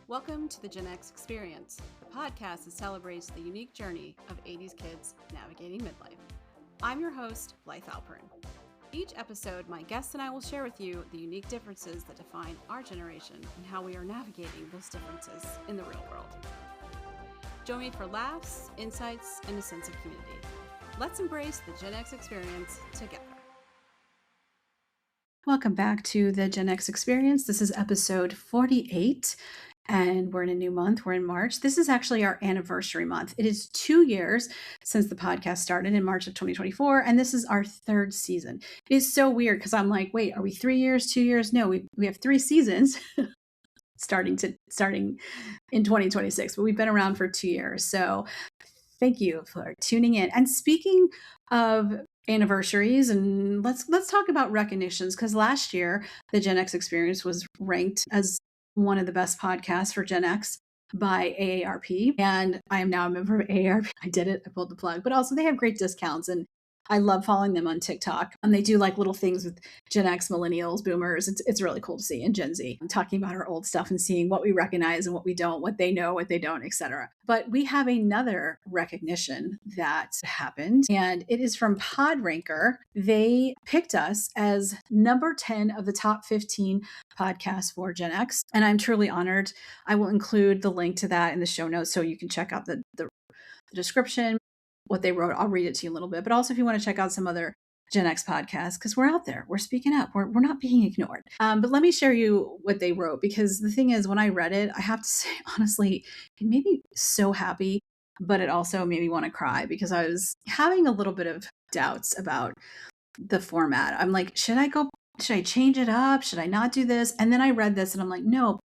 Welcome to the GenX Experience, the podcast that celebrates the unique journey of 80s kids navigating midlife. I'm your host, Blythe Alperin. Each episode, my guests and I will share with you the unique differences that define our generation and how we are navigating those differences in the real world. Join me for laughs, insights, and a sense of community. Let's embrace the GenX Experience together. Welcome back to the GenX Experience. This is episode 48. And we're in a new month. We're in March. This is actually our anniversary month. It is 2 years since the podcast started in March of 2024. And this is our third season. It is so weird because I'm like, wait, are we 3 years, 2 years? No, we have 3 seasons starting in 2026, but we've been around for 2 years. So thank you for tuning in. And speaking of anniversaries, and let's talk about recognitions, because last year the Gen X Experience was ranked as one of the best podcasts for Gen X by AARP. And I am now a member of AARP. I did it. I pulled the plug. But also they have great discounts. And I love following them on TikTok. And they do like little things with Gen X, millennials, boomers. It's really cool to see. And Gen Z. I'm talking about our old stuff and seeing what we recognize and what we don't, what they know, what they don't, etc. But we have another recognition that happened. And it is from PodRanker. They picked us as number 10 of the top 15 podcasts for Gen X. And I'm truly honored. I will include the link to that in the show notes so you can check out the description, what they wrote. I'll read it to you a little bit. But also if you want to check out some other Gen X podcasts, because we're out there, we're speaking up, we're not being ignored. But let me share you what they wrote, because the thing is, when I read it, I have to say, honestly, it made me so happy, but it also made me want to cry because I was having a little bit of doubts about the format. I'm like, should I change it up? Should I not do this? And then I read this and I'm like, no,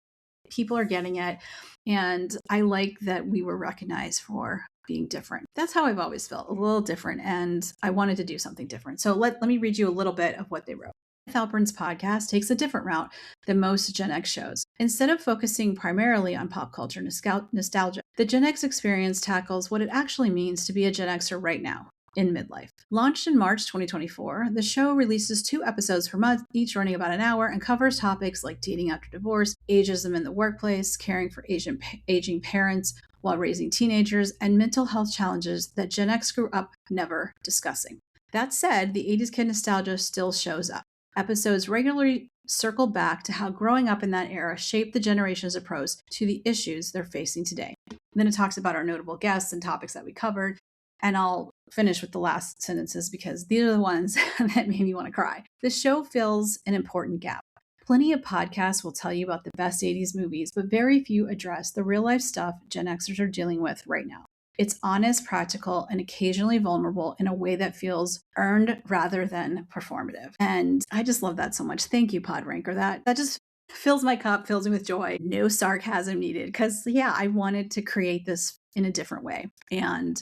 people are getting it. And I like that we were recognized for being different. That's how I've always felt, a little different. And I wanted to do something different. So let me read you a little bit of what they wrote. Alperin's podcast takes a different route than most Gen X shows. Instead of focusing primarily on pop culture nostalgia, the Gen X Experience tackles what it actually means to be a Gen Xer right now, in midlife. Launched in March 2024, the show releases 2 episodes per month, each running about an hour, and covers topics like dating after divorce, ageism in the workplace, caring for aging parents while raising teenagers, and mental health challenges that Gen X grew up never discussing. That said, the 80s kid nostalgia still shows up. Episodes regularly circle back to how growing up in that era shaped the generation's approach to the issues they're facing today. And then it talks about our notable guests and topics that we covered. And I'll finish with the last sentences because these are the ones that made me want to cry. The show fills an important gap. Plenty of podcasts will tell you about the best 80s movies, but very few address the real life stuff Gen Xers are dealing with right now. It's honest, practical, and occasionally vulnerable in a way that feels earned rather than performative. And I just love that so much. Thank you, PodRanker. That just fills my cup, fills me with joy. No sarcasm needed. Because, yeah, I wanted to create this in a different way. And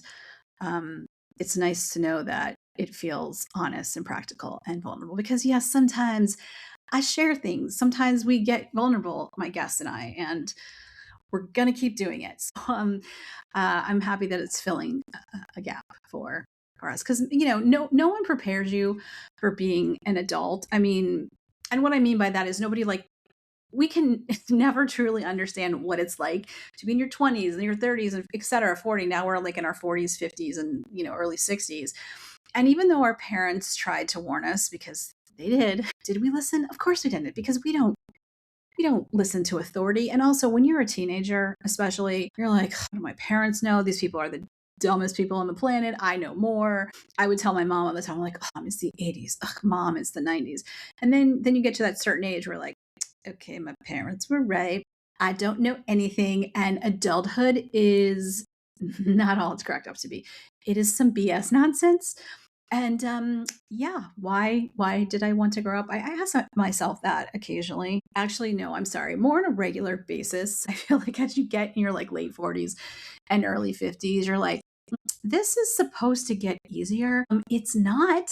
it's nice to know that it feels honest and practical and vulnerable. Because, yes, sometimes I share things. Sometimes we get vulnerable, my guests and I, and we're going to keep doing it. So I'm happy that it's filling a gap for us. Because, no one prepares you for being an adult. I mean, and what I mean by that is we can never truly understand what it's like to be in your 20s and your 30s and et cetera, 40. Now we're like in our 40s, 50s, and, early 60s. And even though our parents tried to warn us, because they did we listen? Of course we didn't, because we don't listen to authority. And also when you're a teenager, especially, you're like, what do my parents know? These people are the dumbest people on the planet. I know more. I would tell my mom all the time, I'm like, Mom, it's the 80s. Ugh, Mom, it's the 90s. And then you get to that certain age where like, okay, my parents were right. I don't know anything. And adulthood is not all it's cracked up to be. It is some BS nonsense. And why did I want to grow up? I ask myself that occasionally. Actually, no, I'm sorry. More on a regular basis. I feel like as you get in your like late 40s and early 50s, you're like, this is supposed to get easier. It's not.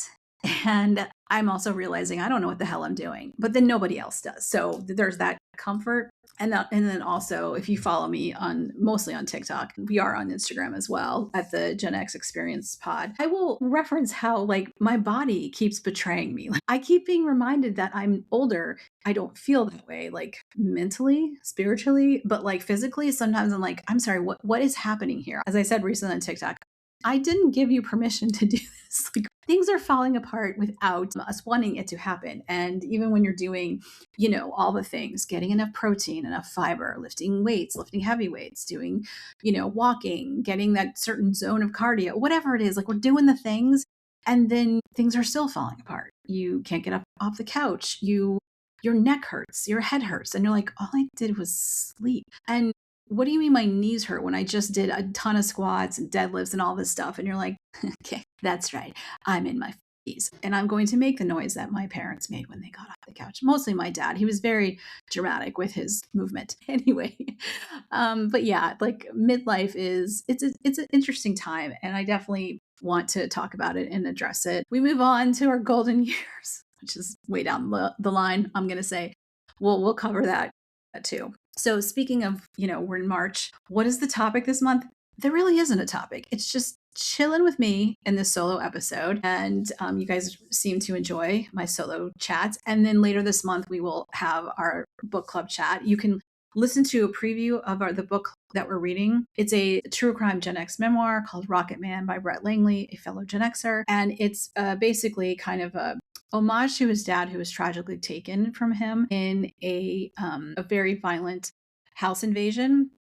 And I'm also realizing I don't know what the hell I'm doing, but then nobody else does. So there's that comfort. And then also, if you follow me on mostly on TikTok, we are on Instagram as well at the Gen X Experience Pod. I will reference how like my body keeps betraying me. Like, I keep being reminded that I'm older. I don't feel that way, like mentally, spiritually, but like physically. Sometimes I'm like, I'm sorry, what is happening here? As I said recently on TikTok, I didn't give you permission to do this. Like, things are falling apart without us wanting it to happen. And even when you're doing, all the things, getting enough protein, enough fiber, lifting weights, lifting heavy weights, doing, walking, getting that certain zone of cardio, whatever it is, like we're doing the things and then things are still falling apart. You can't get up off the couch. Your neck hurts, your head hurts. And you're like, all I did was sleep. And what do you mean my knees hurt when I just did a ton of squats and deadlifts and all this stuff? And you're like, okay, that's right. I'm in my 50s and I'm going to make the noise that my parents made when they got off the couch. Mostly my dad. He was very dramatic with his movement. Anyway, but yeah, like midlife it's an interesting time, and I definitely want to talk about it and address it. We move on to our golden years, which is way down the line. I'm going to say we'll cover that too. So speaking of, we're in March. What is the topic this month? There really isn't a topic. It's just chilling with me in this solo episode. And you guys seem to enjoy my solo chats. And then later this month, we will have our book club chat. You can listen to a preview of the book that we're reading. It's a true crime Gen X memoir called Rocket Man by Brett Langley, a fellow Gen Xer. And it's basically kind of a homage to his dad, who was tragically taken from him in a very violent house invasion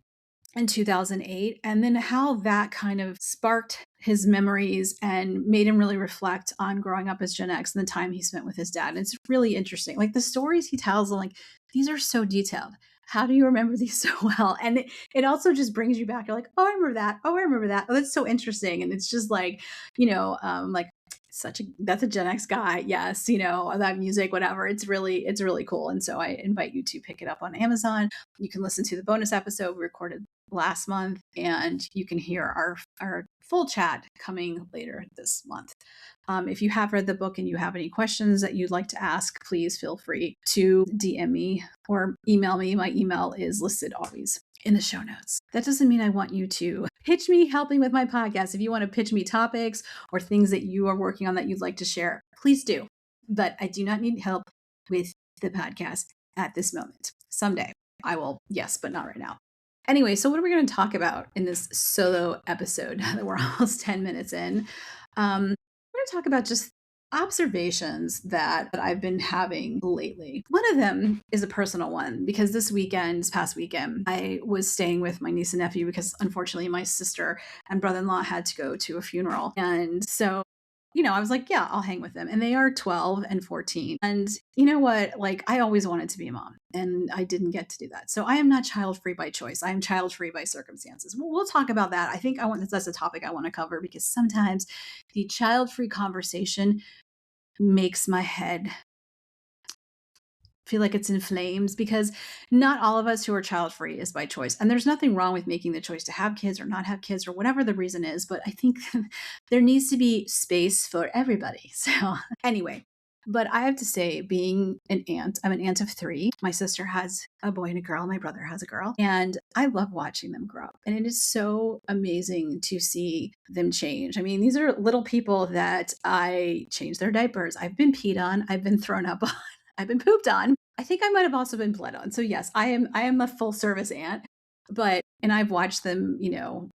in 2008, and then how that kind of sparked his memories and made him really reflect on growing up as Gen X and the time he spent with his dad. And it's really interesting. Like the stories he tells, I'm like, these are so detailed. How do you remember these so well? And it also just brings you back. You're like, oh, I remember that. Oh, I remember that. Oh, that's so interesting. And it's just like, like that's a Gen X guy. Yes. That music, whatever. It's really cool. And so I invite you to pick it up on Amazon. You can listen to the bonus episode we recorded last month, and you can hear our full chat coming later this month. If you have read the book and you have any questions that you'd like to ask, please feel free to DM me or email me. My email is listed always in the show notes. That doesn't mean I want you to pitch me helping with my podcast. If you want to pitch me topics or things that you are working on that you'd like to share, please do. But I do not need help with the podcast at this moment. Someday I will, yes, but not right now. Anyway, so what are we going to talk about in this solo episode now that we're almost 10 minutes in? We're going to talk about just observations that I've been having lately. One of them is a personal one because this past weekend, I was staying with my niece and nephew because unfortunately my sister and brother-in-law had to go to a funeral. And so I was like, yeah, I'll hang with them. And they are 12 and 14. And you know what? Like, I always wanted to be a mom and I didn't get to do that. So I am not child-free by choice. I am child-free by circumstances. We'll talk about that. I think that's a topic I want to cover because sometimes the child-free conversation makes my head feel like it's in flames because not all of us who are child-free is by choice. And there's nothing wrong with making the choice to have kids or not have kids or whatever the reason is. But I think there needs to be space for everybody. So anyway, but I have to say, being an aunt, I'm an aunt of 3. My sister has a boy and a girl. My brother has a girl. And I love watching them grow up. And it is so amazing to see them change. I mean, these are little people that I change their diapers. I've been peed on. I've been thrown up on. I've been pooped on. I think I might have also been bled on. So yes, I am a full service aunt, and I've watched them,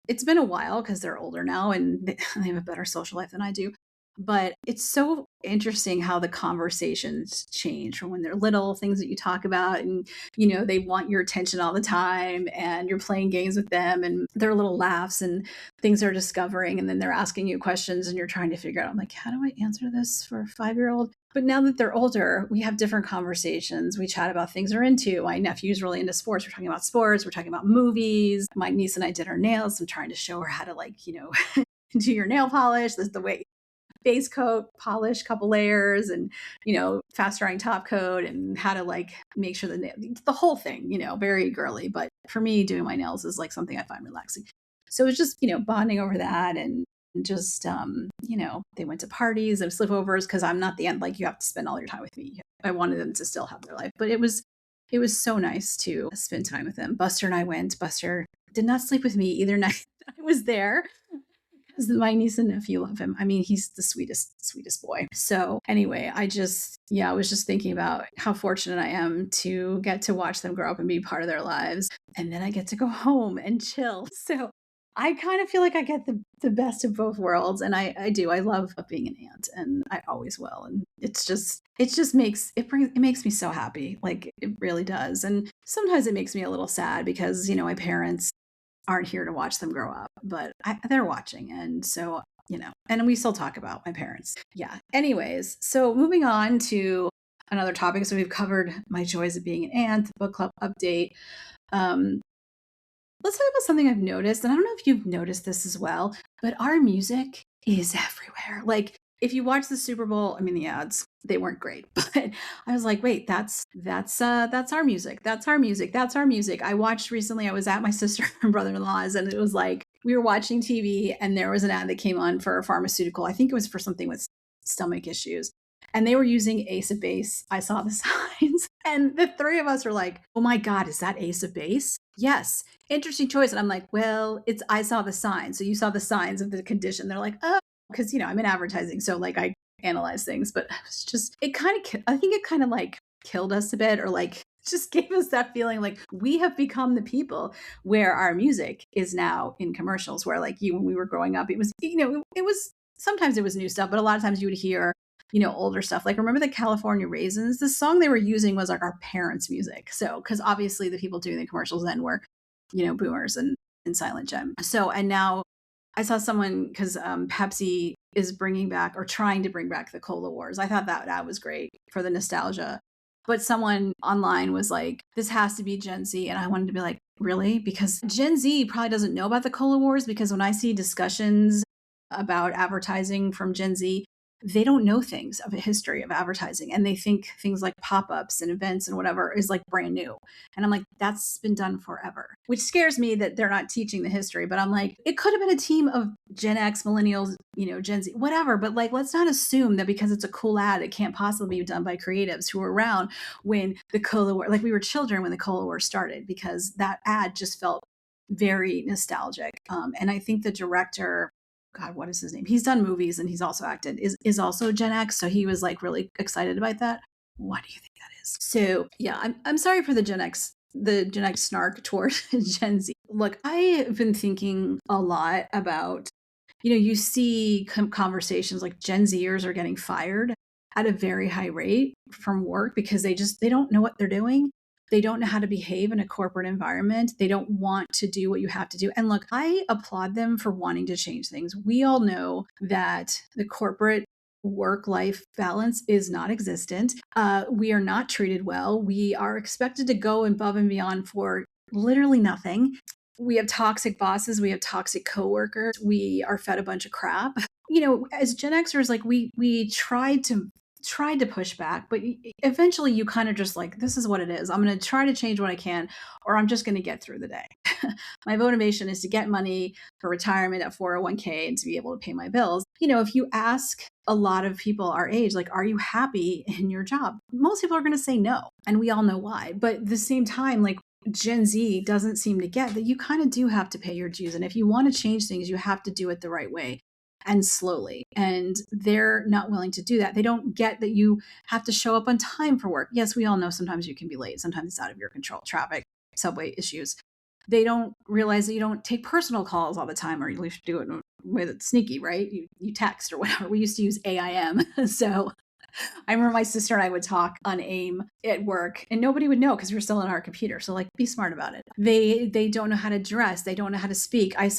it's been a while because they're older now and they have a better social life than I do. But it's so interesting how the conversations change from when they're little, things that you talk about, and, they want your attention all the time and you're playing games with them and their little laughs and things they're discovering. And then they're asking you questions and you're trying to figure out, I'm like, how do I answer this for a 5-year-old? But now that they're older, we have different conversations. We chat about things they're into. My nephew's really into sports. We're talking about sports. We're talking about movies. My niece and I did her nails. I'm trying to show her how to do your nail polish. This is the way base coat, polish, couple layers, and, fast drying top coat and how to make sure the whole thing, very girly. But for me, doing my nails is something I find relaxing. So it's just, bonding over that and just, they went to parties and sleepovers because I'm not the end, you have to spend all your time with me. I wanted them to still have their life, but it was it was so nice to spend time with him. Buster and I went. Buster did not sleep with me either night I was there, because my niece and nephew love him. I mean, he's the sweetest boy. So anyway, I was just thinking about how fortunate I am to get to watch them grow up and be part of their lives. And then I get to go home and chill. So I kind of feel like I get the best of both worlds. And I do. I love being an aunt, and I always will. And it makes me so happy. Like, it really does. And sometimes it makes me a little sad because, my parents aren't here to watch them grow up, but they're watching. And so, and we still talk about my parents. Yeah. Anyways, so moving on to another topic. So we've covered my joys of being an aunt, the book club update. Um, let's talk about something I've noticed. And I don't know if you've noticed this as well, but our music is everywhere. Like, if you watch the Super Bowl, I mean, the ads, they weren't great, but I was like, wait, that's our music. That's our music. That's our music. I watched recently, I was at my sister and brother-in-law's, and it was like, we were watching TV and there was an ad that came on for a pharmaceutical. I think it was for something with stomach issues. And they were using Ace of Base. I saw the signs. And the three of us were like, oh my God, is that Ace of Base? Yes. Interesting choice. And I'm like, well, I saw the signs. So you saw the signs of the condition. They're like, oh, because, I'm in advertising. So like, I analyze things, but I think it kind of like killed us a bit, or like just gave us that feeling like we have become the people where our music is now in commercials, where like when we were growing up, it was, it was, sometimes it was new stuff, but a lot of times you would hear, older stuff. Like, remember the California Raisins? The song they were using was like our parents' music. So, because obviously the people doing the commercials then were, boomers and Silent Gem. So, and now I saw someone, because Pepsi is bringing back, or trying to bring back, the Cola Wars. I thought that was great for the nostalgia. But someone online was like, this has to be Gen Z. And I wanted to be like, really? Because Gen Z probably doesn't know about the Cola Wars, because when I see discussions about advertising from Gen Z, they don't know things of a history of advertising, and they think things like pop-ups and events and whatever is like brand new. And I'm like, that's been done forever, which scares me that they're not teaching the history. But I'm like, it could have been a team of Gen X, millennials, Gen Z, whatever. But like, let's not assume that because it's a cool ad, it can't possibly be done by creatives who were around when the Cola War, like we were children when the Cola War started, because that ad just felt very nostalgic. And I think the director, God, what is his name? He's done movies and he's also acted, is also Gen X. So he was like really excited about that. What do you think that is? So yeah, I'm sorry for the Gen X snark toward Gen Z. Look, I've been thinking a lot about, you see conversations like Gen Zers are getting fired at a very high rate from work because they don't know what they're doing. They don't know how to behave in a corporate environment. They don't want to do what you have to do. And look, I applaud them for wanting to change things. We all know that the corporate work-life balance is not existent. We are not treated well. We are expected to go above and beyond for literally nothing. We have toxic bosses. We have toxic coworkers. We are fed a bunch of crap. As Gen Xers, like we tried to push back, but eventually you kind of just like, this is what it is. I'm going to try to change what I can, or I'm just going to get through the day. My motivation is to get money for retirement at 401k and to be able to pay my bills. If you ask a lot of people our age, like, are you happy in your job? Most people are going to say no. And we all know why. But at the same time, like, Gen Z doesn't seem to get that you kind of do have to pay your dues. And if you want to change things, you have to do it the right way and slowly. And they're not willing to do that. They don't get that you have to show up on time for work. Yes, we all know sometimes you can be late. Sometimes it's out of your control. Traffic, subway issues. They don't realize that you don't take personal calls all the time, or you should do it in a way that's sneaky, right? You text or whatever. We used to use AIM. So I remember my sister and I would talk on AIM at work, and nobody would know because we were still on our computer. So like, be smart about it. They don't know how to dress. They don't know how to speak. I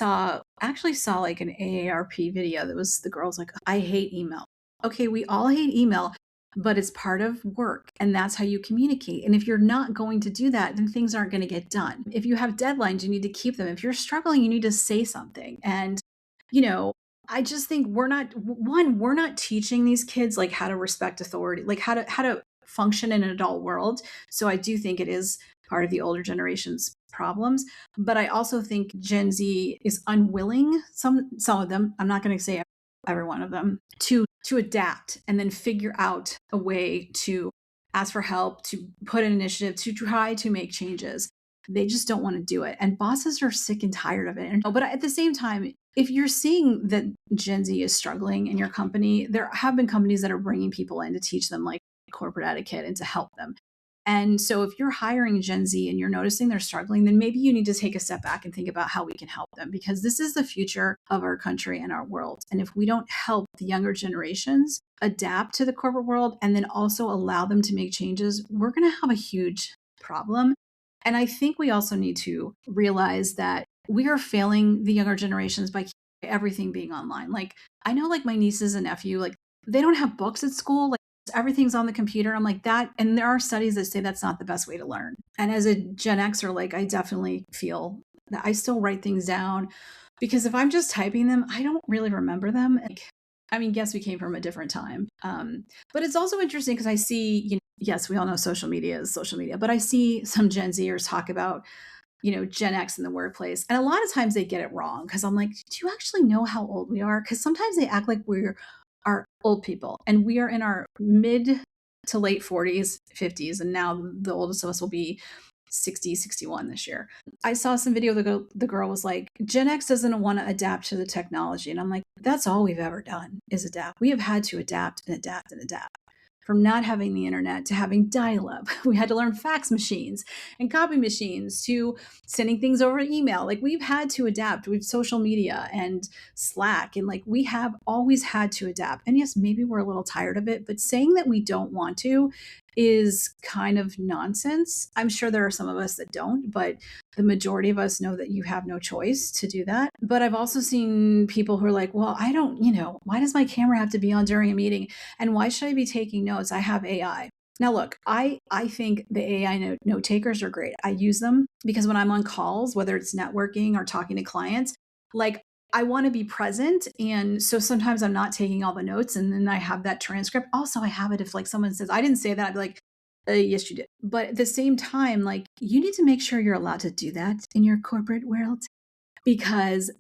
actually saw like an AARP video that was the girls like, I hate email. Okay, we all hate email, but it's part of work, and that's how you communicate. And if you're not going to do that, then things aren't going to get done. If you have deadlines, you need to keep them. If you're struggling, you need to say something. And I just think we're not teaching these kids like how to respect authority, like how to function in an adult world. So I do think it is part of the older generation's problems. But I also think Gen Z is unwilling, some of them, I'm not going to say every one of them, to adapt and then figure out a way to ask for help, to put an initiative, to try to make changes. They just don't want to do it. And bosses are sick and tired of it. But at the same time, if you're seeing that Gen Z is struggling in your company, there have been companies that are bringing people in to teach them like corporate etiquette and to help them. And so if you're hiring Gen Z and you're noticing they're struggling, then maybe you need to take a step back and think about how we can help them, because this is the future of our country and our world. And if we don't help the younger generations adapt to the corporate world and then also allow them to make changes, we're going to have a huge problem. And I think we also need to realize that we are failing the younger generations by everything being online. Like, I know like my nieces and nephew, like they don't have books at school. Like everything's on the computer. I'm like that. And there are studies that say that's not the best way to learn. And as a Gen Xer, like I definitely feel that I still write things down, because if I'm just typing them, I don't really remember them. Like, I mean, yes, we came from a different time. But it's also interesting because I see, yes, we all know social media is social media, but I see some Gen Zers talk about, Gen X in the workplace. And a lot of times they get it wrong, because I'm like, do you actually know how old we are? Because sometimes they act like we're are old people and we are in our mid to late 40s, 50s. And now the oldest of us will be 60, 61 this year. I saw some video, the girl was like, Gen X doesn't want to adapt to the technology. And I'm like, that's all we've ever done is adapt. We have had to adapt and adapt and adapt. From not having the internet to having dial-up. We had to learn fax machines and copy machines to sending things over email. Like we've had to adapt with social media and Slack. And like we have always had to adapt. And yes, maybe we're a little tired of it, but saying that we don't want to is kind of nonsense. I'm sure there are some of us that don't, but the majority of us know that you have no choice to do that. But I've also seen people who are like, well, I don't, why does my camera have to be on during a meeting? And why should I be taking notes? I have AI. Now, look, I think the AI note takers are great. I use them because when I'm on calls, whether it's networking or talking to clients, like I want to be present. And so sometimes I'm not taking all the notes, and then I have that transcript. Also, I have it if like someone says, I didn't say that, I'd be like, yes, you did. But at the same time, like you need to make sure you're allowed to do that in your corporate world, because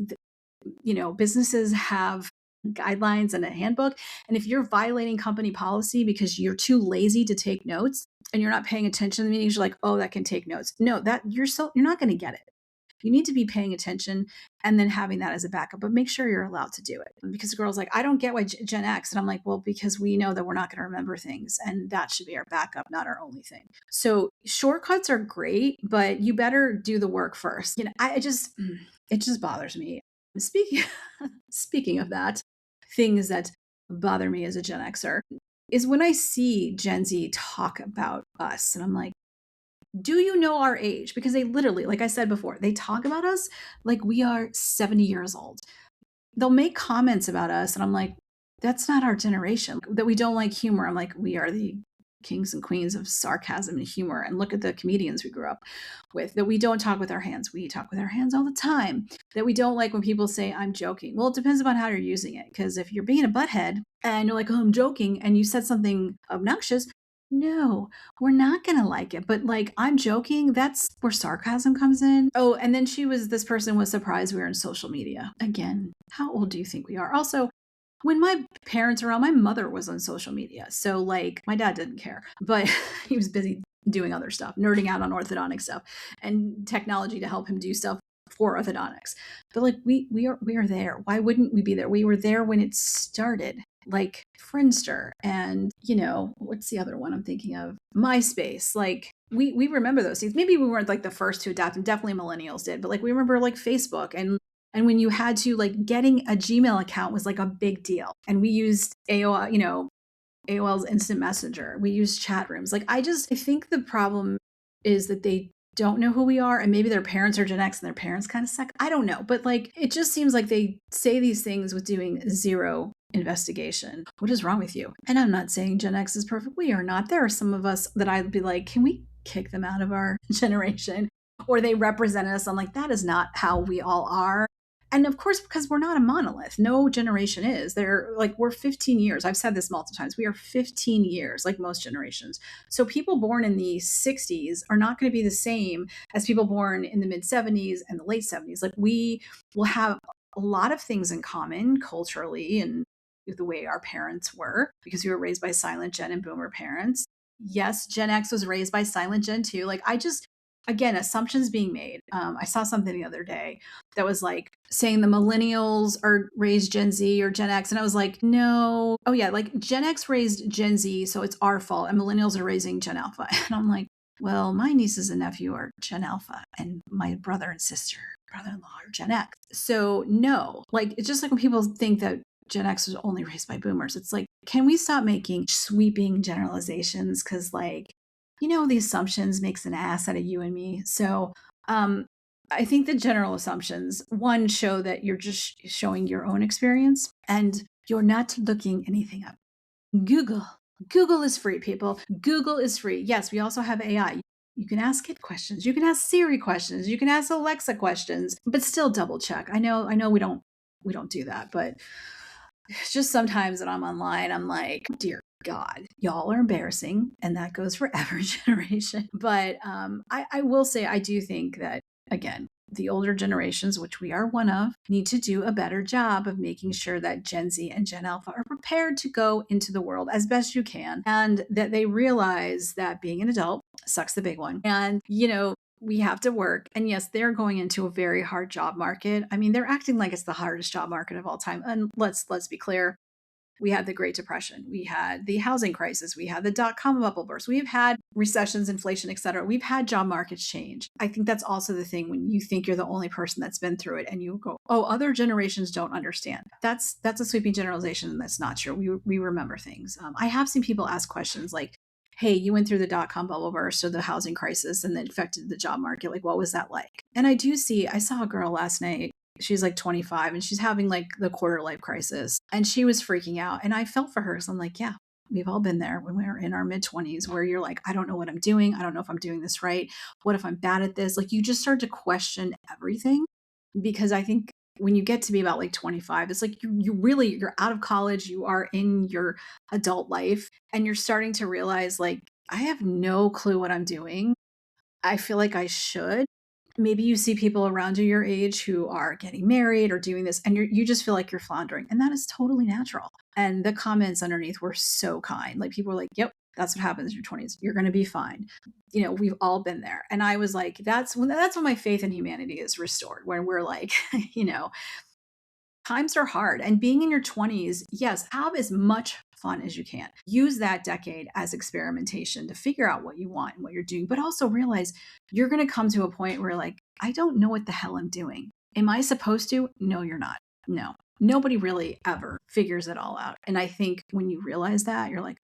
businesses have guidelines and a handbook. And if you're violating company policy because you're too lazy to take notes and you're not paying attention to the meetings, you're like, oh, that can take notes. No, that you're not going to get it. You need to be paying attention and then having that as a backup, but make sure you're allowed to do it. Because the girl's like, I don't get why Gen X. And I'm like, well, because we know that we're not going to remember things, and that should be our backup, not our only thing. So shortcuts are great, but you better do the work first. It just bothers me. Speaking, speaking of that, things that bother me as a Gen Xer is when I see Gen Z talk about us, and I'm like, do you know our age? Because they literally, like I said before, they talk about us like we are 70 years old. They'll make comments about us, and I'm like, that's not our generation. That we don't like humor. I'm like, we are the kings and queens of sarcasm and humor. And look at the comedians we grew up with. That we don't talk with our hands. We talk with our hands all the time. That we don't like when people say, I'm joking. Well, it depends on how you're using it. Because if you're being a butthead and you're like, oh, I'm joking, and you said something obnoxious, no, we're not going to like it. But like, I'm joking. That's where sarcasm comes in. Oh, and then this person was surprised we were in social media. Again, how old do you think we are? Also, when my parents were around, my mother was on social media. So like my dad didn't care, but he was busy doing other stuff, nerding out on orthodontic stuff and technology to help him do stuff for orthodontics. But like we are there. Why wouldn't we be there? We were there when it started, like Friendster and what's the other one I'm thinking of? MySpace. Like we remember those things. Maybe we weren't like the first to adapt, and definitely millennials did, but like we remember like Facebook and when you had to like getting a Gmail account was like a big deal. And we used AOL, AOL's instant messenger. We used chat rooms. Like I think the problem is that they don't know who we are, and maybe their parents are Gen X and their parents kind of suck. I don't know. But like it just seems like they say these things with doing zero investigation. What is wrong with you? And I'm not saying Gen X is perfect. We are not. There are some of us that I'd be like, can we kick them out of our generation? Or they represent us. I'm like, that is not how we all are. And of course, because we're not a monolith, no generation is. We're 15 years. I've said this multiple times. We are 15 years, like most generations. So people born in the 60s are not going to be the same as people born in the mid 70s and the late 70s. Like we will have a lot of things in common culturally and the way our parents were, because we were raised by silent Gen and boomer parents. Yes, Gen X was raised by Silent Gen 2. Like, I just, again, assumptions being made. I saw something the other day that was like saying the millennials are raised Gen Z or Gen X. And I was like, no. Oh, yeah. Like Gen X raised Gen Z. So it's our fault. And millennials are raising Gen Alpha. And I'm like, well, my nieces and nephew are Gen Alpha, and my brother and sister, brother-in-law are Gen X. So no, like it's just like when people think that Gen X was only raised by boomers. It's like, can we stop making sweeping generalizations? Because like, the assumptions makes an ass out of you and me. So um I think the general assumptions, one, show that you're just showing your own experience and you're not looking anything up. Google. Google is free, people. Google is free. Yes, we also have AI. You can ask it questions. You can ask Siri questions. You can ask Alexa questions, but still double check. I know we don't do that, but it's just sometimes when I'm online, I'm like, dear God, y'all are embarrassing. And that goes for every generation. But I will say, I do think that, again, the older generations, which we are one of, need to do a better job of making sure that Gen Z and Gen Alpha are prepared to go into the world as best you can, and that they realize that being an adult sucks, the big one. And, we have to work. And yes, they're going into a very hard job market. I mean, they're acting like it's the hardest job market of all time. And let's be clear, we had the Great Depression, we had the housing crisis, we had the dot-com bubble burst, we've had recessions, inflation, et cetera. We've had job markets change. I think that's also the thing when you think you're the only person that's been through it and you go, oh, other generations don't understand. That's a sweeping generalization, and that's not true. We remember things. I have seen people ask questions like, hey, you went through the dot-com bubble burst or the housing crisis and then affected the job market. Like, what was that like? And I saw a girl last night. She's like 25 and she's having like the quarter life crisis and she was freaking out. And I felt for her. So I'm like, yeah, we've all been there when we were in our mid 20s where you're like, I don't know what I'm doing. I don't know if I'm doing this right. What if I'm bad at this? Like you just start to question everything, because I think when you get to be about like 25, it's like you're out of college, you are in your adult life, and you're starting to realize like, I have no clue what I'm doing. I feel like I should. Maybe you see people around you your age who are getting married or doing this, and you just feel like you're floundering. And that is totally natural. And the comments underneath were so kind. Like people were like, yep, that's what happens in your 20s. You're going to be fine. We've all been there. And I was like, that's when my faith in humanity is restored, when we're like, times are hard. And being in your 20s, yes, have as much fun as you can. Use that decade as experimentation to figure out what you want and what you're doing, but also realize you're going to come to a point where, like, I don't know what the hell I'm doing. Am I supposed to? No, you're not. No, nobody really ever figures it all out. And I think when you realize that, you're like,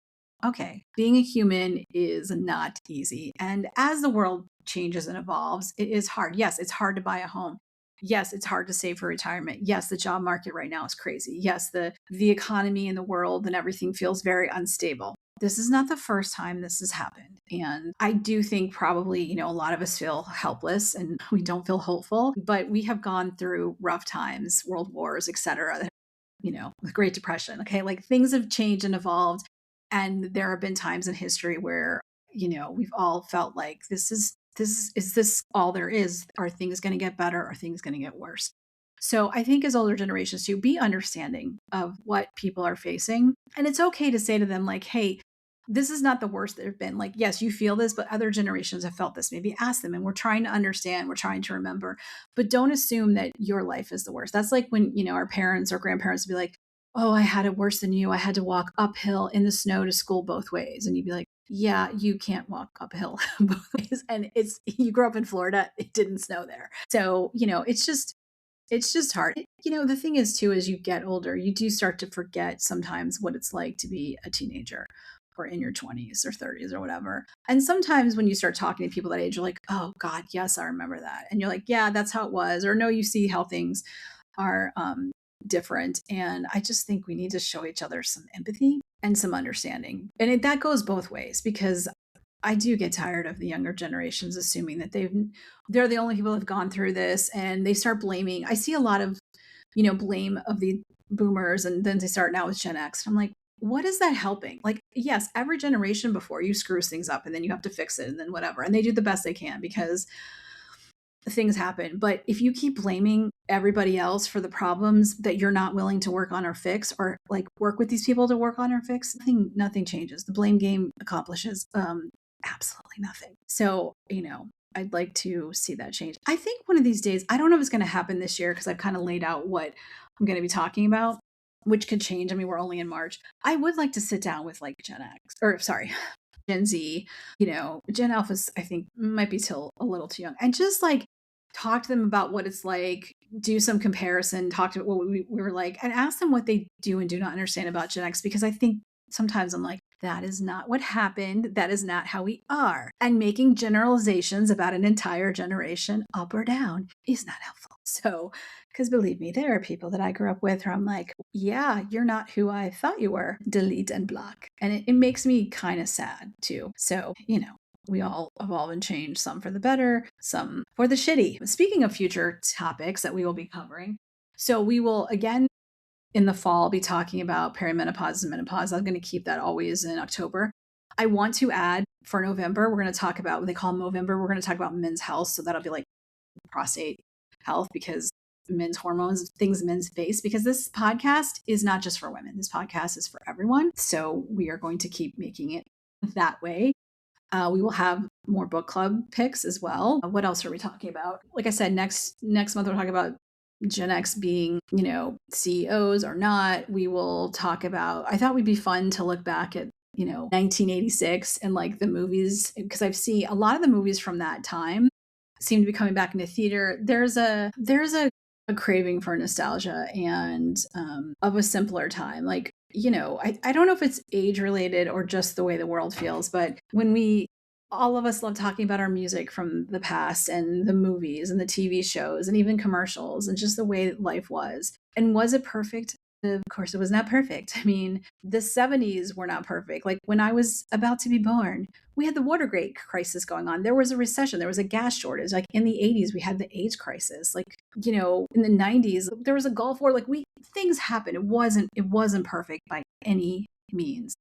okay, being a human is not easy. And as the world changes and evolves, it is hard. Yes, it's hard to buy a home. Yes, it's hard to save for retirement. Yes, the job market right now is crazy. Yes, the economy in the world and everything feels very unstable. This is not the first time this has happened. And I do think probably, a lot of us feel helpless and we don't feel hopeful, but we have gone through rough times, world wars, etc. The Great Depression. Okay. Like things have changed and evolved. And there have been times in history where, we've all felt like is this all there is? Are things going to get better? Are things going to get worse? So I think as older generations too, be understanding of what people are facing. And it's okay to say to them, like, hey, this is not the worst that have been. Like, yes, you feel this, but other generations have felt this. Maybe ask them. And we're trying to understand, we're trying to remember, but don't assume that your life is the worst. That's like when, our parents or grandparents would be like, oh, I had it worse than you. I had to walk uphill in the snow to school both ways. And you'd be like, yeah, you can't walk uphill both ways. And you grew up in Florida, it didn't snow there. So, it's just hard. The thing is too, as you get older, you do start to forget sometimes what it's like to be a teenager or in your 20s or 30s or whatever. And sometimes when you start talking to people that age, you're like, oh God, yes, I remember that. And you're like, yeah, that's how it was. Or no, you see how things are different. And I just think we need to show each other some empathy and some understanding. And that goes both ways, because I do get tired of the younger generations assuming that they're the only people that have gone through this, and they start blaming. I see a lot of, blame of the boomers, and then they start now with Gen X. I'm like, what is that helping? Like, yes, every generation before you screws things up and then you have to fix it and then whatever. And they do the best they can because things happen. But if you keep blaming everybody else for the problems that you're not willing to work on or fix, or like work with these people to work on or fix, nothing changes. The blame game accomplishes absolutely nothing. So, I'd like to see that change. I think one of these days, I don't know if it's going to happen this year because I've kind of laid out what I'm going to be talking about, which could change. I mean, we're only in March. I would like to sit down with like Gen X, or sorry, Gen Z, Gen Alphas, I think might be still a little too young, and just like talk to them about what it's like, do some comparison, talk to what we were like, and ask them what they do and do not understand about Gen X, because I think sometimes I'm like, that is not what happened. That is not how we are. And making generalizations about an entire generation up or down is not helpful. So, because believe me, there are people that I grew up with where I'm like, yeah, you're not who I thought you were. Delete and block. And it makes me kind of sad too. So, we all evolve and change, some for the better, some for the shitty. Speaking of future topics that we will be covering, so we will again in the fall be talking about perimenopause and menopause. I'm going to keep that always in October. I want to add for November, we're going to talk about what they call Movember. We're going to talk about men's health. So that'll be like prostate health, because men's hormones, things men face, because this podcast is not just for women. This podcast is for everyone. So we are going to keep making it that way. We will have more book club picks as well. What else are we talking about? Like I said, next month we're talking about Gen X being, CEOs or not. We will talk about, I thought we'd be fun to look back at, 1986 and like the movies, because I've seen a lot of the movies from that time seem to be coming back into theater. There's a craving for nostalgia and of a simpler time. Like, I don't know if it's age related or just the way the world feels, but when all of us love talking about our music from the past and the movies and the TV shows and even commercials and just the way that life was. And was it perfect? Of course, it was not perfect. I mean, the 70s were not perfect. Like when I was about to be born, we had the Watergate crisis going on. There was a recession. There was a gas shortage. Like in the 80s, we had the AIDS crisis. Like, in the 90s, there was a Gulf War. Like things happened. It wasn't perfect by any means.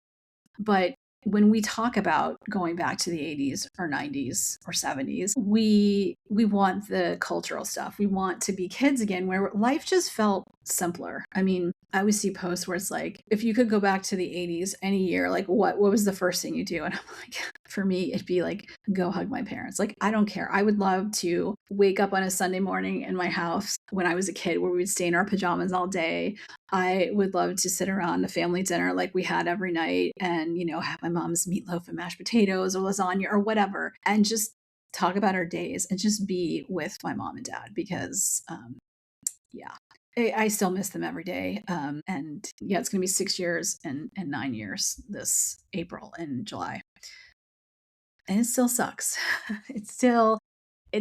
But when we talk about going back to the 80s or 90s or 70s, we want the cultural stuff. We want to be kids again, where life just felt simpler. I mean, I always see posts where it's like, if you could go back to the 80s any year, like what was the first thing you do? And I'm like, for me, it'd be like, go hug my parents. Like, I don't care. I would love to wake up on a Sunday morning in my house when I was a kid, where we would stay in our pajamas all day. I would love to sit around a family dinner like we had every night and, have my mom's meatloaf and mashed potatoes or lasagna or whatever, and just talk about our days and just be with my mom and dad, because, I still miss them every day. And yeah, it's going to be 6 years and 9 years this April and July. And it still sucks. It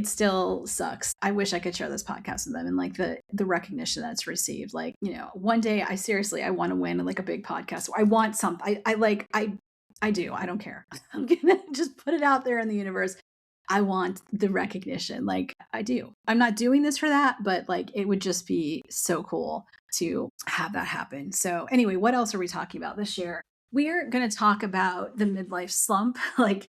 still sucks. I wish I could share this podcast with them and like the recognition that's received. Like, one day I want to win like a big podcast. I want something. I do. I don't care. I'm going to just put it out there in the universe. I want the recognition. Like I do. I'm not doing this for that, but like it would just be so cool to have that happen. So anyway, what else are we talking about this year? We're going to talk about the midlife slump. Like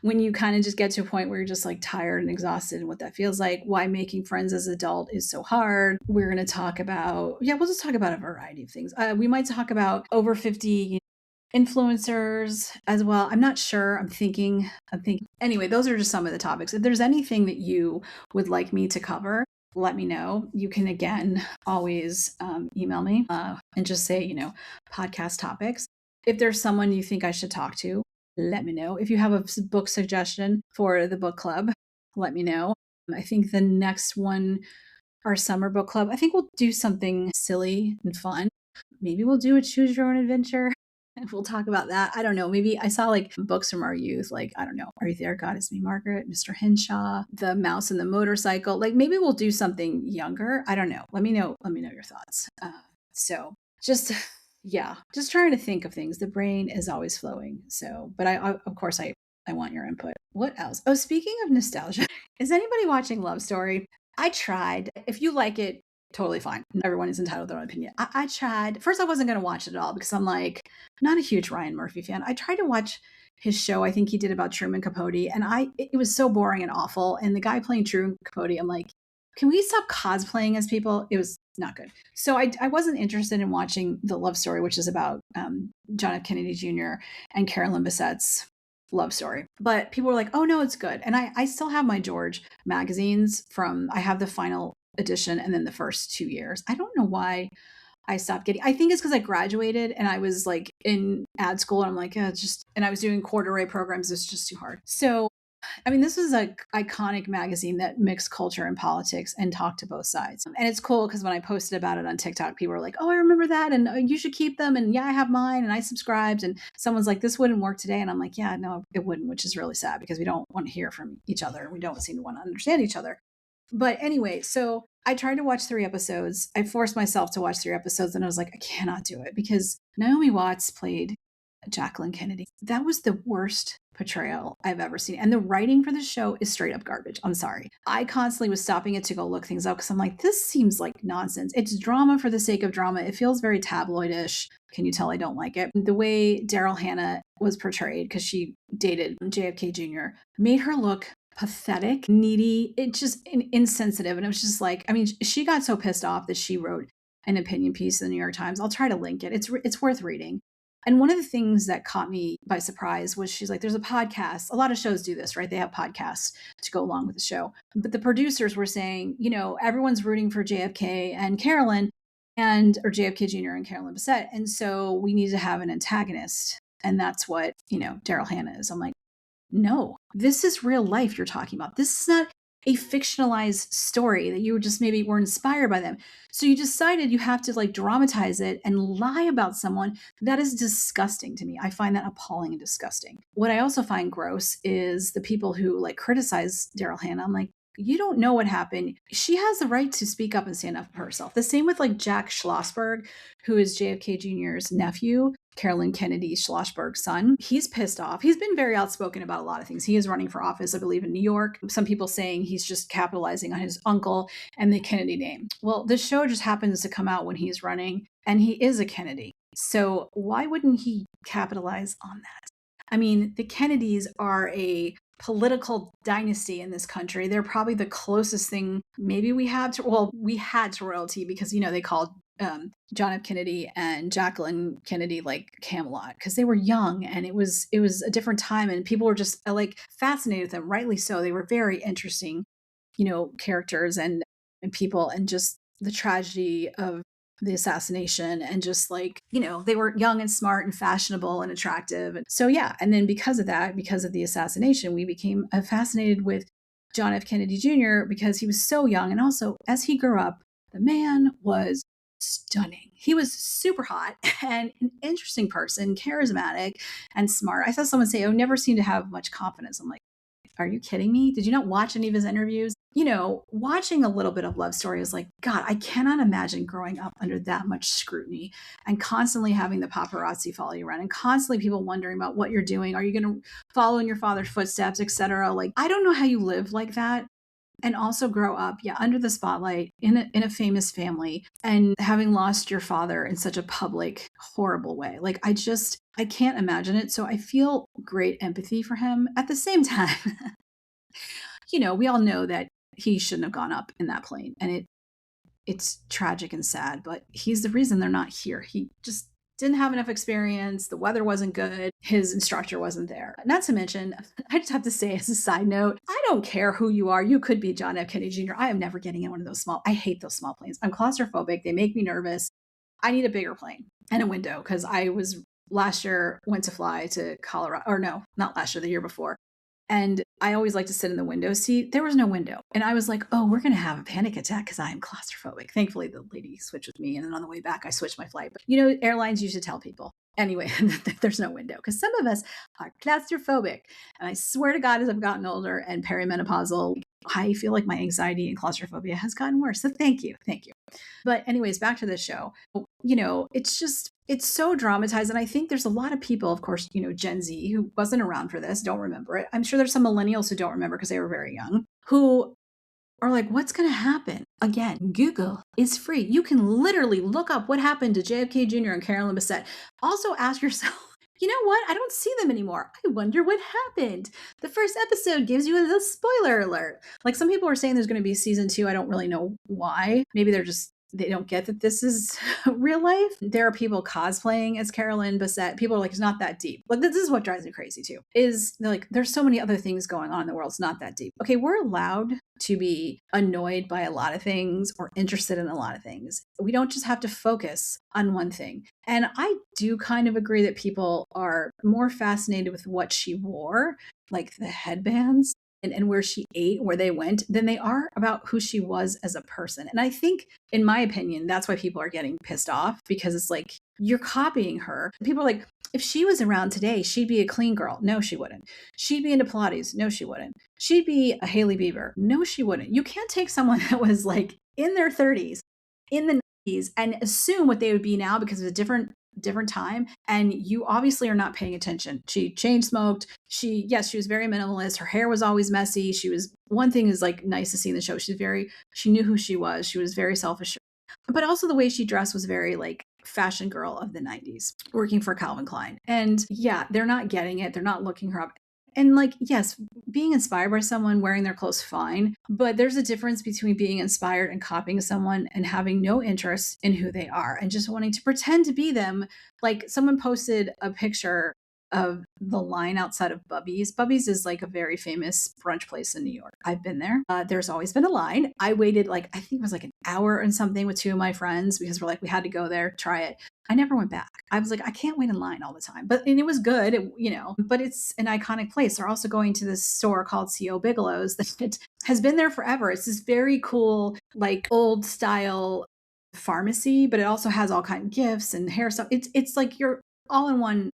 when you kind of just get to a point where you're just like tired and exhausted and what that feels like, why making friends as an adult is so hard. We're going to talk about, we'll just talk about a variety of things. We might talk about over 50 influencers as well. I'm not sure. I'm thinking. Anyway, those are just some of the topics. If there's anything that you would like me to cover, let me know. You can, again, always email me and just say, podcast topics. If there's someone you think I should talk to, let me know. If you have a book suggestion for the book club, let me know. I think the next one, our summer book club, I think we'll do something silly and fun. Maybe we'll do a choose your own adventure. We'll talk about that. I don't know. Maybe I saw like books from our youth, like, I don't know, Are You There, God? It's Me, Margaret, Mr. Henshaw, The Mouse and the Motorcycle. Like maybe we'll do something younger. I don't know. Let me know your thoughts. So just trying to think of things. The brain is always flowing. So, but I of course, I want your input. What else? Oh, speaking of nostalgia, is anybody watching Love Story? I tried. If you like it, totally fine. Everyone is entitled to their own opinion. I tried. First, I wasn't going to watch it at all because I'm like, not a huge Ryan Murphy fan. I tried to watch his show. I think he did about Truman Capote, and it was so boring and awful. And the guy playing Truman Capote, I'm like, can we stop cosplaying as people? It was not good. So I wasn't interested in watching the love story, which is about John F. Kennedy Jr. and Carolyn Bissett's love story. But people were like, oh no, it's good. And I still have my George magazines I have the final edition and then the first 2 years. I don't know why I stopped getting. I think it's because I graduated and I was like in ad school and I'm like, and I was doing corduroy programs. It's just too hard. So I mean, this was an iconic magazine that mixed culture and politics and talked to both sides. And it's cool because when I posted about it on TikTok, people were like, oh, I remember that. And you should keep them. And yeah, I have mine. And I subscribed. And someone's like, this wouldn't work today. And I'm like, yeah, no, it wouldn't, which is really sad because we don't want to hear from each other. We don't seem to want to understand each other. But anyway, so I tried to watch 3 episodes. I forced myself to watch 3 episodes. And I was like, I cannot do it because Naomi Watts played Jacqueline Kennedy. That was the worst portrayal I've ever seen. And the writing for the show is straight up garbage. I'm sorry. I constantly was stopping it to go look things up because I'm like, this seems like nonsense. It's drama for the sake of drama. It feels very tabloidish. Can you tell I don't like it? The way Daryl Hannah was portrayed, because she dated JFK Jr., made her look pathetic, needy, it just insensitive. And it was just like, I mean, she got so pissed off that she wrote an opinion piece in the New York Times. I'll try to link it. It's worth reading. And one of the things that caught me by surprise was she's like, there's a podcast. A lot of shows do this, right? They have podcasts to go along with the show. But the producers were saying, everyone's rooting for JFK and Carolyn or JFK Jr. and Carolyn Bessette. And so we need to have an antagonist. And that's what, Daryl Hannah is. I'm like, no, this is real life you're talking about. This is not a fictionalized story that you just maybe were inspired by them. So you decided you have to like dramatize it and lie about someone. That is disgusting to me. I find that appalling and disgusting. What I also find gross is the people who like criticize Daryl Hannah. I'm like, you don't know what happened. She has the right to speak up and stand up for herself. The same with like Jack Schlossberg, who is JFK Jr.'s nephew, Carolyn Kennedy Schlossberg's son. He's pissed off. He's been very outspoken about a lot of things. He is running for office, I believe, in New York. Some people saying he's just capitalizing on his uncle and the Kennedy name. Well, this show just happens to come out when he's running, and he is a Kennedy. So why wouldn't he capitalize on that? I mean, the Kennedys are a political dynasty in this country. They're probably the closest thing maybe we had to royalty because, they called John F. Kennedy and Jacqueline Kennedy like Camelot because they were young and it was a different time and people were just like fascinated with them, rightly so. They were very interesting, characters and people, and just the tragedy of the assassination and just like, they were young and smart and fashionable and attractive. And so, yeah. And then because of the assassination, we became fascinated with John F. Kennedy Jr. because he was so young. And also as he grew up, the man was stunning. He was super hot and an interesting person, charismatic and smart. I saw someone say, never seemed to have much confidence. I'm like, are you kidding me? Did you not watch any of his interviews? Watching a little bit of Love Story was like, God, I cannot imagine growing up under that much scrutiny and constantly having the paparazzi follow you around and constantly people wondering about what you're doing. Are you going to follow in your father's footsteps, etc.? Like, I don't know how you live like that and also grow up, under the spotlight in a famous family and having lost your father in such a public, horrible way. Like, I can't imagine it. So I feel great empathy for him. At the same time, we all know that he shouldn't have gone up in that plane. And it's tragic and sad, but he's the reason they're not here. He just didn't have enough experience. The weather wasn't good. His instructor wasn't there. Not to mention, I just have to say as a side note, I don't care who you are. You could be John F. Kennedy Jr. I am never getting in one of those I hate those small planes. I'm claustrophobic. They make me nervous. I need a bigger plane and a window because last year went to fly to Colorado, or no, not last year, the year before. And I always like to sit in the window seat. There was no window. And I was like, oh, we're going to have a panic attack because I am claustrophobic. Thankfully, the lady switched with me. And then on the way back, I switched my flight. But, airlines used to tell people anyway, there's no window because some of us are claustrophobic. And I swear to God, as I've gotten older and perimenopausal, I feel like my anxiety and claustrophobia has gotten worse. So thank you. Thank you. But anyways, back to this show, it's so dramatized. And I think there's a lot of people, of course, Gen Z who wasn't around for this, don't remember it. I'm sure there's some millennials who don't remember because they were very young, who are like, what's going to happen? Again, Google is free. You can literally look up what happened to JFK Jr. and Carolyn Bessette. Also ask yourself, you know what? I don't see them anymore. I wonder what happened. The first episode gives you a little spoiler alert. Like some people are saying there's going to be season 2. I don't really know why. Maybe they don't get that this is real life. There are people cosplaying as Carolyn Bessette. People are like, it's not that deep. But this is what drives me crazy too, is they're like, there's so many other things going on in the world. It's not that deep. Okay, we're allowed to be annoyed by a lot of things or interested in a lot of things. We don't just have to focus on one thing. And I do kind of agree that people are more fascinated with what she wore, like the headbands and where she ate, where they went, than they are about who she was as a person. And I think, in my opinion, that's why people are getting pissed off, because it's like, you're copying her. People are like, if she was around today, she'd be a clean girl. No, she wouldn't. She'd be into Pilates. No, she wouldn't. She'd be a Hailey Bieber. No, she wouldn't. You can't take someone that was like in their 30s, in the 90s, and assume what they would be now because of a different time, and you obviously are not paying attention. She chain smoked. She was very minimalist. Her hair was always messy. One thing is like nice to see in the show, she knew who she was. She was very self-assured, but also the way she dressed was very like fashion girl of the 90s, working for Calvin Klein. And yeah, they're not getting it. They're not looking her up. And like, yes, being inspired by someone, wearing their clothes, fine. But there's a difference between being inspired and copying someone and having no interest in who they are and just wanting to pretend to be them. Like someone posted a picture of the line outside of Bubby's. Bubby's is like a very famous brunch place in New York. I've been there. There's always been a line. I waited I think it was like an hour and something with 2 of my friends because we had to go there, try it. I never went back. I was like, I can't wait in line all the time. And it was good, but it's an iconic place. They're also going to this store called C.O. Bigelow's that has been there forever. It's this very cool, like old style pharmacy, but it also has all kinds of gifts and hair stuff. It's like you're all in one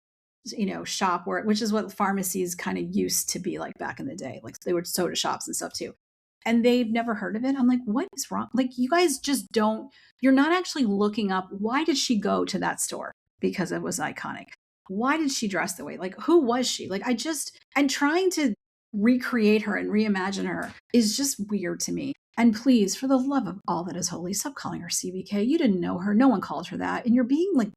shop, which is what pharmacies kind of used to be like back in the day. Like they were soda shops and stuff too. And they've never heard of it. I'm like, what is wrong? Like you guys you're not actually looking up, why did she go to that store? Because it was iconic. Why did she dress the way? Like, who was she? Like, and trying to recreate her and reimagine her is just weird to me. And please, for the love of all that is holy, stop calling her CBK. You didn't know her. No one called her that. And you're being like,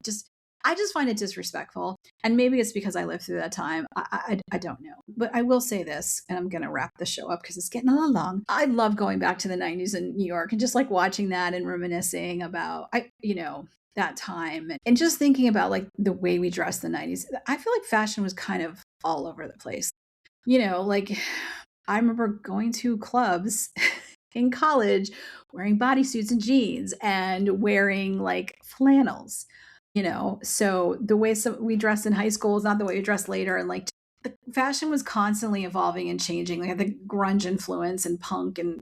I just find it disrespectful. And maybe it's because I lived through that time. I don't know. But I will say this, and I'm going to wrap the show up because it's getting a little long. I love going back to the 90s in New York and just like watching that and reminiscing about, that time and just thinking about like the way we dressed in the 90s. I feel like fashion was kind of all over the place. Like I remember going to clubs in college wearing bodysuits and jeans and wearing like flannels. So the way we dressed in high school is not the way we dress later. And like the fashion was constantly evolving and changing. Like the grunge influence and punk and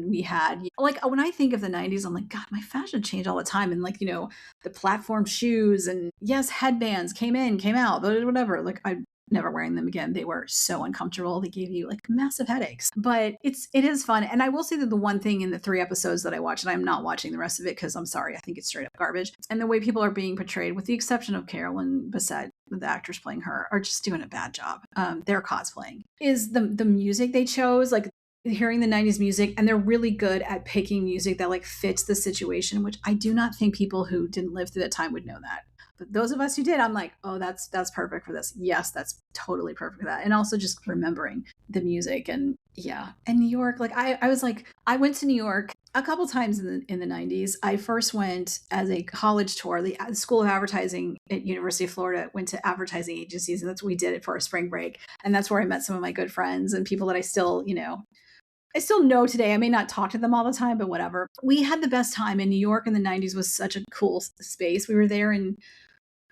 we had like, when I think of the 90s, I'm like, God, my fashion changed all the time. And like, the platform shoes and yes, headbands came in, came out, but whatever. Like I never wearing them again. They were so uncomfortable. They gave you like massive headaches, but it is fun. And I will say that the one thing in the 3 episodes that I watched, and I'm not watching the rest of it because I'm sorry, I think it's straight up garbage. And the way people are being portrayed, with the exception of Carolyn Bessette, the actors playing her, are just doing a bad job. They're cosplaying. Is the music they chose, like hearing the 90s music, and they're really good at picking music that like fits the situation, which I do not think people who didn't live through that time would know that. But those of us who did, I'm like, oh, that's perfect for this. Yes, that's totally perfect for that. And also just remembering the music and New York. Like I was like, I went to New York a couple times in the 90s. I first went as a college tour. The School of Advertising at University of Florida went to advertising agencies, and that's what we did it for a spring break. And that's where I met some of my good friends and people that I still know today. I may not talk to them all the time, but whatever. We had the best time in New York in the 90s. Was such a cool space. We were there in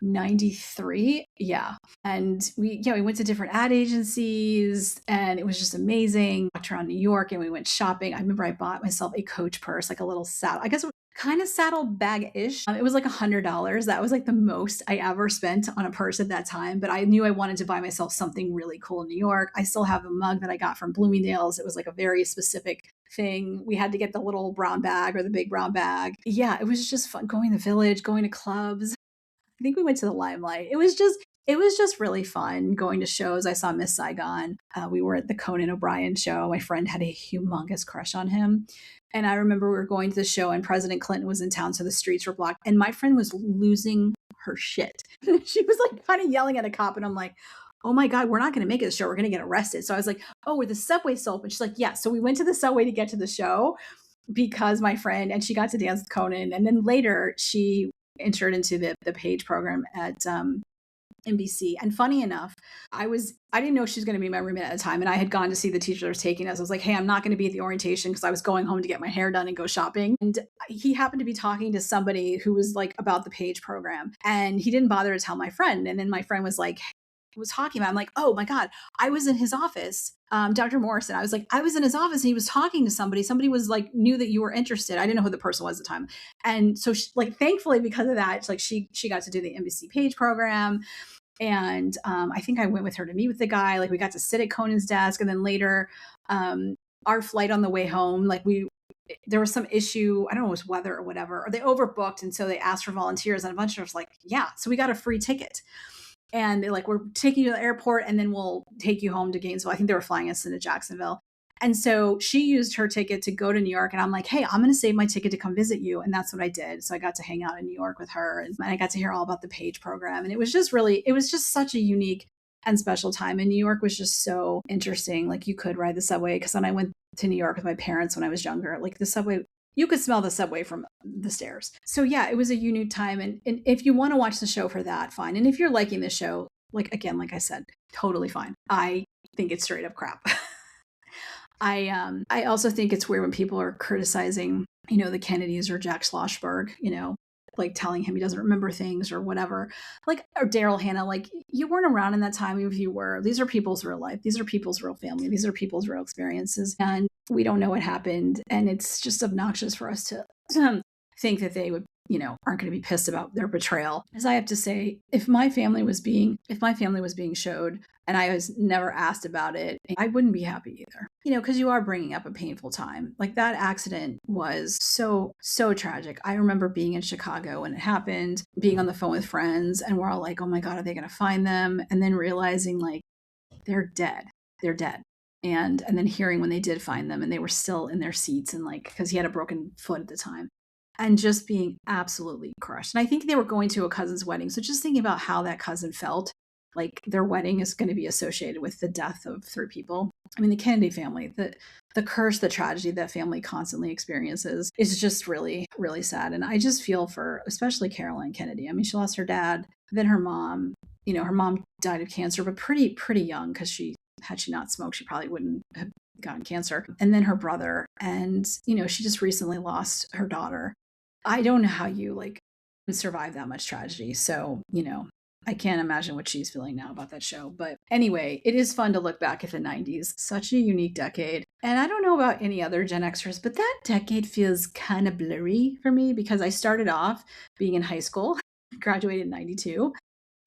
93. Yeah. And we went to different ad agencies and it was just amazing. Walked around New York and we went shopping. I remember I bought myself a Coach purse, like a little saddle, I guess kind of saddlebag-ish. It was like $100. That was like the most I ever spent on a purse at that time. But I knew I wanted to buy myself something really cool in New York. I still have a mug that I got from Bloomingdale's. It was like a very specific thing. We had to get the little brown bag or the big brown bag. Yeah, it was just fun going to the Village, going to clubs. I think we went to the Limelight. It was just really fun going to shows. I saw Miss Saigon. We were at the Conan O'Brien show. My friend had a humongous crush on him. And I remember we were going to the show and President Clinton was in town, so the streets were blocked. And my friend was losing her shit. She was like kind of yelling at a cop, and I'm like, oh my God, we're not going to make it to the show. We're going to get arrested. So I was like, oh, were the subway still open? She's like, yeah. So we went to the subway to get to the show because my friend, and she got to dance with Conan. And then later she entered into the page program at NBC. And funny enough, I didn't know she was going to be my roommate at the time. And I had gone to see the teacher that was taking us. I was like, hey, I'm not going to be at the orientation because I was going home to get my hair done and go shopping. And he happened to be talking to somebody who was like about the page program. And he didn't bother to tell my friend. And then my friend was like, was talking about, I'm like, oh my God, I was in his office. Dr. Morrison, I was like, I was in his office and he was talking to somebody. Somebody was like, knew that you were interested. I didn't know who the person was at the time. And so she, like, thankfully, because of that, like she got to do the NBC page program. And I think I went with her to meet with the guy. Like we got to sit at Conan's desk. And then later, our flight on the way home, like there was some issue. I don't know, it was weather or whatever, or they overbooked. And so they asked for volunteers, and a bunch of us like, yeah. So we got a free ticket. And they're like, we're taking you to the airport and then we'll take you home to Gainesville. I think they were flying us into Jacksonville. And so she used her ticket to go to New York. And I'm like, hey, I'm going to save my ticket to come visit you. And that's what I did. So I got to hang out in New York with her, and I got to hear all about the page program. And it was just such a unique and special time. And New York was just so interesting. Like you could ride the subway, because when I went to New York with my parents when I was younger, like the subway, you could smell the subway from the stairs. So yeah, it was a unique time. And if you want to watch the show for that, fine. And if you're liking the show, like, again, like I said, totally fine. I think it's straight up crap. I also think it's weird when people are criticizing, the Kennedys or Jack Schlossberg, like telling him he doesn't remember things or whatever, like, or Daryl Hannah, like, you weren't around in that time. Even if you were, these are people's real life. These are people's real family. These are people's real experiences. And we don't know what happened. And it's just obnoxious for us to think that they would, aren't going to be pissed about their betrayal. As I have to say, if my family was being showed and I was never asked about it, I wouldn't be happy either. Because you are bringing up a painful time. Like that accident was so, so tragic. I remember being in Chicago when it happened, being on the phone with friends, and we're all like, oh my God, are they going to find them? And then realizing like, they're dead. They're dead. And then hearing when they did find them and they were still in their seats, and like, because he had a broken foot at the time. And just being absolutely crushed. And I think they were going to a cousin's wedding. So just thinking about how that cousin felt, like their wedding is going to be associated with the death of 3 people. I mean, the Kennedy family, the curse, the tragedy that family constantly experiences is just really, really sad. And I just feel for especially Caroline Kennedy. I mean, she lost her dad, then her mom. Her mom died of cancer, but pretty young, because had she not smoked, she probably wouldn't have gotten cancer. And then her brother. And, she just recently lost her daughter. I don't know how you like survive that much tragedy. So, I can't imagine what she's feeling now about that show. But anyway, it is fun to look back at the 90s. Such a unique decade. And I don't know about any other Gen Xers, but that decade feels kind of blurry for me, because I started off being in high school, graduated in 92.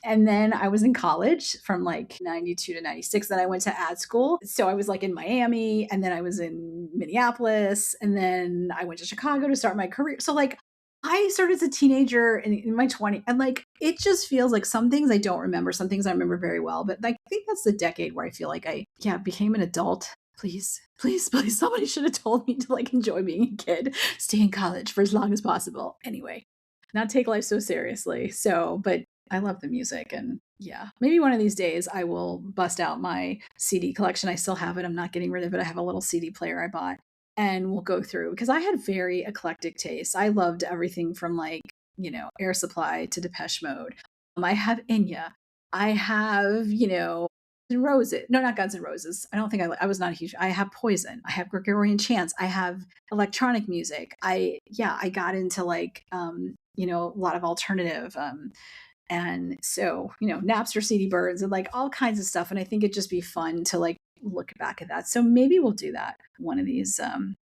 And then I was in college from like 92 to 96. Then I went to ad school. So I was like in Miami, and then I was in Minneapolis, and then I went to Chicago to start my career. So like I started as a teenager in my 20s, and like it just feels like some things I don't remember, some things I remember very well. But I think that's the decade where I feel like I became an adult. Please, somebody should have told me to like enjoy being a kid, stay in college for as long as possible. Anyway, not take life so seriously. So, but I love the music, and yeah, maybe one of these days I will bust out my CD collection. I still have it. I'm not getting rid of it. I have a little CD player I bought, and we'll go through, because I had very eclectic tastes. I loved everything from like, Air Supply to Depeche Mode. I have Enya. I have, Guns N' Roses. No, not Guns N' Roses. I don't think I was not a huge. I have Poison. I have Gregorian chants. I have electronic music. I got into like, a lot of alternative, and so, Napster, CD Birds, and like all kinds of stuff. And I think it'd just be fun to like look back at that. So maybe we'll do that one of these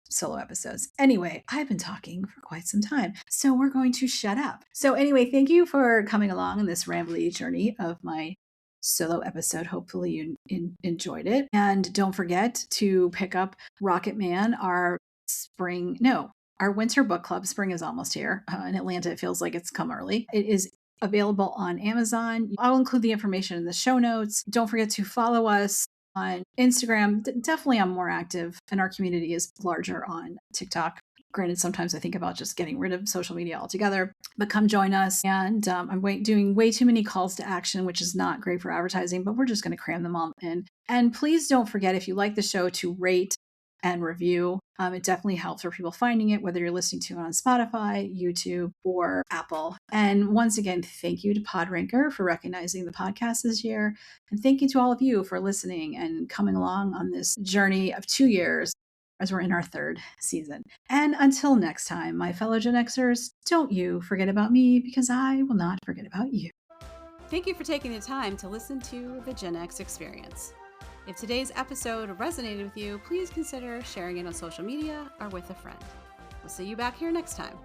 solo episodes. Anyway, I've been talking for quite some time, so we're going to shut up. So anyway, thank you for coming along on this rambly journey of my solo episode. Hopefully you enjoyed it. And don't forget to pick up Rocket Man, our winter book club. Spring is almost here. In Atlanta, it feels like it's come early. It is available on Amazon. I'll include the information in the show notes. Don't forget to follow us on Instagram. Definitely I'm more active, and our community is larger on TikTok. Granted, sometimes I think about just getting rid of social media altogether, but come join us. And I'm doing way too many calls to action, which is not great for advertising, but we're just going to cram them all in. And please don't forget, if you like the show, to rate and review. It definitely helps for people finding it, whether you're listening to it on Spotify, YouTube, or Apple. And once again, thank you to Podranker for recognizing the podcast this year. And thank you to all of you for listening and coming along on this journey of 2 years as we're in our 3rd season. And until next time, my fellow Gen Xers, don't you forget about me, because I will not forget about you. Thank you for taking the time to listen to the Gen X Experience. If today's episode resonated with you, please consider sharing it on social media or with a friend. We'll see you back here next time.